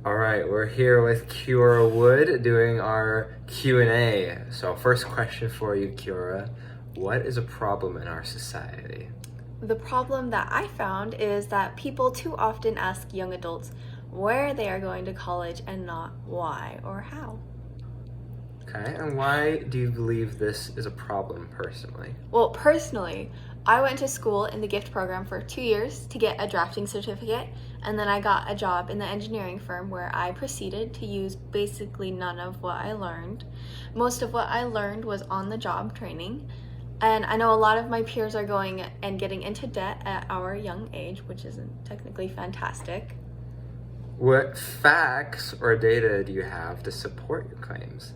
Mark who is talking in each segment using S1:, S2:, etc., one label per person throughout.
S1: All right, we're here with Kiora Wood doing our Q&A. So first question for you, Kiora. What is a problem in our society?
S2: The problem that I found is that people too often ask young adults where they are going to college and not why or how.
S1: Okay, and why do you believe this is a problem personally?
S2: Well, personally, I went to school in the gift program for 2 years to get a drafting certificate, and then I got a job in the engineering firm where I proceeded to use basically none of what I learned. Most of what I learned was on the job training, and I know a lot of my peers are going and getting into debt at our young age, which isn't technically fantastic.
S1: What facts or data do you have to support your claims?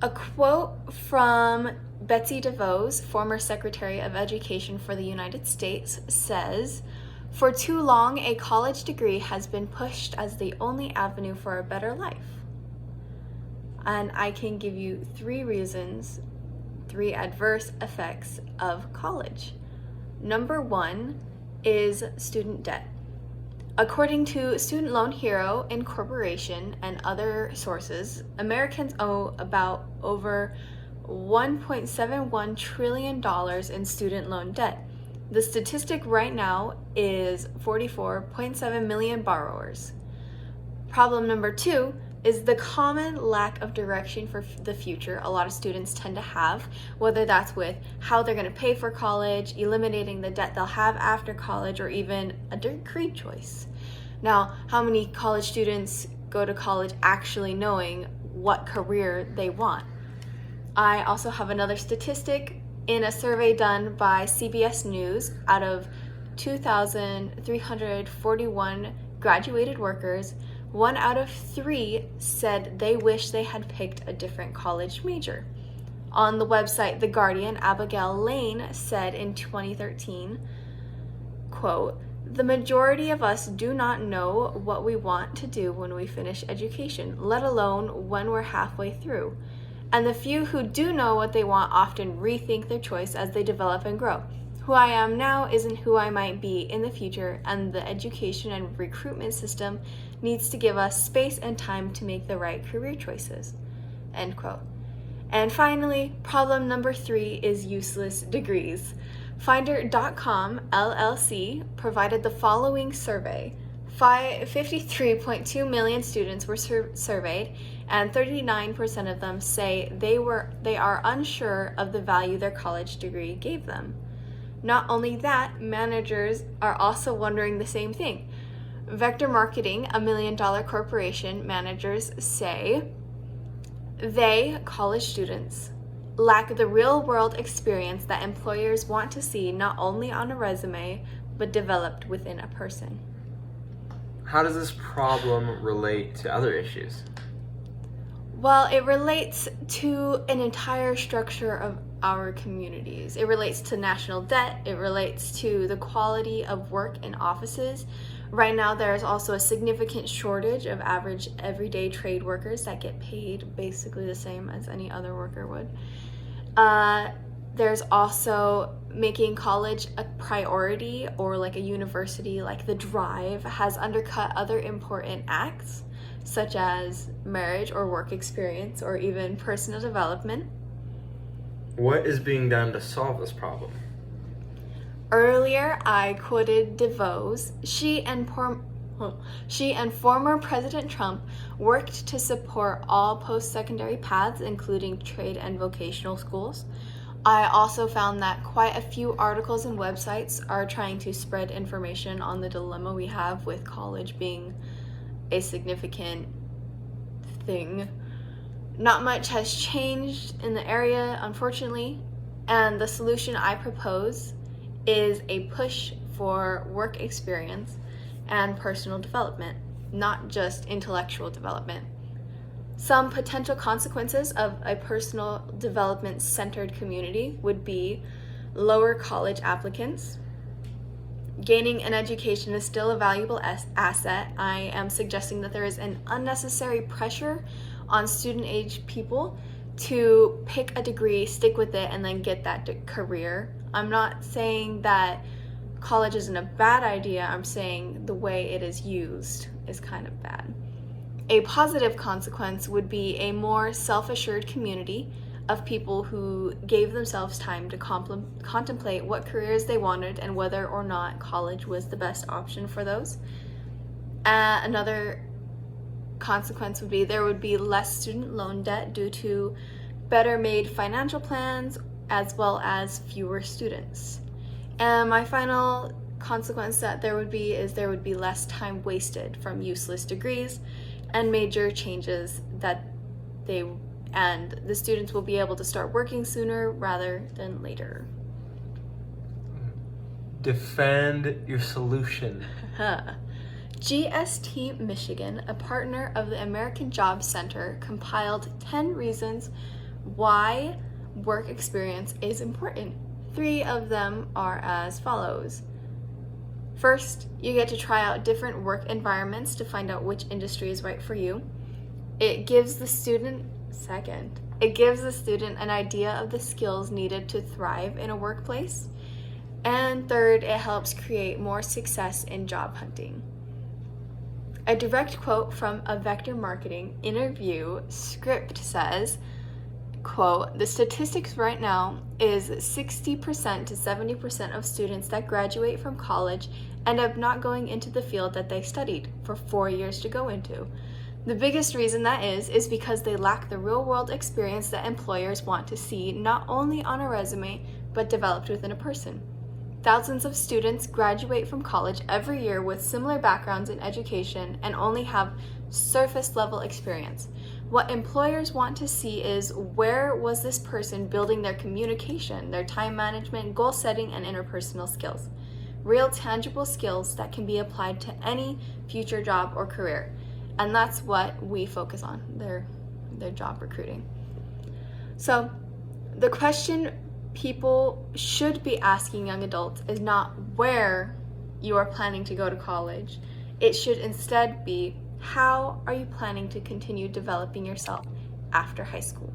S2: A quote from Betsy DeVos, former Secretary of Education for the United States, says, "For too long, a college degree has been pushed as the only avenue for a better life." And I can give you 3 reasons, 3 adverse effects of college. Number 1 is student debt. According to Student Loan Hero Incorporation and other sources, Americans owe about over $1.71 trillion in student loan debt. The statistic right now is 44.7 million borrowers. Problem number 2 is the common lack of direction for the future a lot of students tend to have, whether that's with how they're going to pay for college, eliminating the debt they'll have after college, or even a degree choice. Now, how many college students go to college actually knowing what career they want? I also have another statistic in a survey done by CBS News. Out of 2,341 graduated workers, 1 out of 3 said they wish they had picked a different college major. On the website The Guardian, Abigail Lane said in 2013, quote, "The majority of us do not know what we want to do when we finish education, let alone when we're halfway through. And the few who do know what they want often rethink their choice as they develop and grow. Who I am now isn't who I might be in the future, and the education and recruitment system needs to give us space and time to make the right career choices." End quote. And finally, problem number 3 is useless degrees. Finder.com LLC provided the following survey. 53.2 million students were surveyed, and 39% of them say they are unsure of the value their college degree gave them. Not only that, managers are also wondering the same thing. Vector Marketing, a $1 million corporation, managers say they, college students, lack the real-world experience that employers want to see not only on a resume, but developed within a person.
S1: How does this problem relate to other issues?
S2: Well, it relates to an entire structure of our communities. It relates to national debt. It relates to the quality of work in offices. Right now, there is also a significant shortage of average everyday trade workers that get paid basically the same as any other worker would. There's also making college a priority, or like a university like the Drive has undercut other important acts such as marriage or work experience or even personal development.
S1: What is being done to solve this problem?
S2: Earlier, I quoted DeVos. She and former President Trump worked to support all post-secondary paths, including trade and vocational schools. I also found that quite a few articles and websites are trying to spread information on the dilemma we have with college being a significant thing. Not much has changed in the area, unfortunately, and the solution I propose is a push for work experience and personal development, not just intellectual development. Some potential consequences of a personal development-centered community would be lower college applicants. Gaining an education is still a valuable asset. I am suggesting that there is an unnecessary pressure on student-age people to pick a degree, stick with it, and then get that career. I'm not saying that college isn't a bad idea. I'm saying the way it is used is kind of bad. A positive consequence would be a more self-assured community of people who gave themselves time to contemplate what careers they wanted and whether or not college was the best option for those. Another consequence would be there would be less student loan debt due to better made financial plans as well as fewer students. And my final consequence that there would be is there would be less time wasted from useless degrees and major changes that the students will be able to start working sooner rather than later.
S1: Defend your solution.
S2: GST Michigan, a partner of the American Jobs Center, compiled 10 reasons why work experience is important. 3 of them are as follows. First, you get to try out different work environments to find out which industry is right for you. It gives the student an idea of the skills needed to thrive in a workplace. And third, it helps create more success in job hunting. A direct quote from a Vector Marketing interview script says, quote, "The statistics right now is 60% to 70% of students that graduate from college end up not going into the field that they studied for 4 years to go into. The biggest reason that is because they lack the real-world experience that employers want to see not only on a resume, but developed within a person. Thousands of students graduate from college every year with similar backgrounds in education and only have surface-level experience. What employers want to see is where was this person building their communication, their time management, goal setting, and interpersonal skills. Real tangible skills that can be applied to any future job or career. And that's what we focus on, their job recruiting. So the question people should be asking young adults is not where you are planning to go to college. It should instead be, how are you planning to continue developing yourself after high school?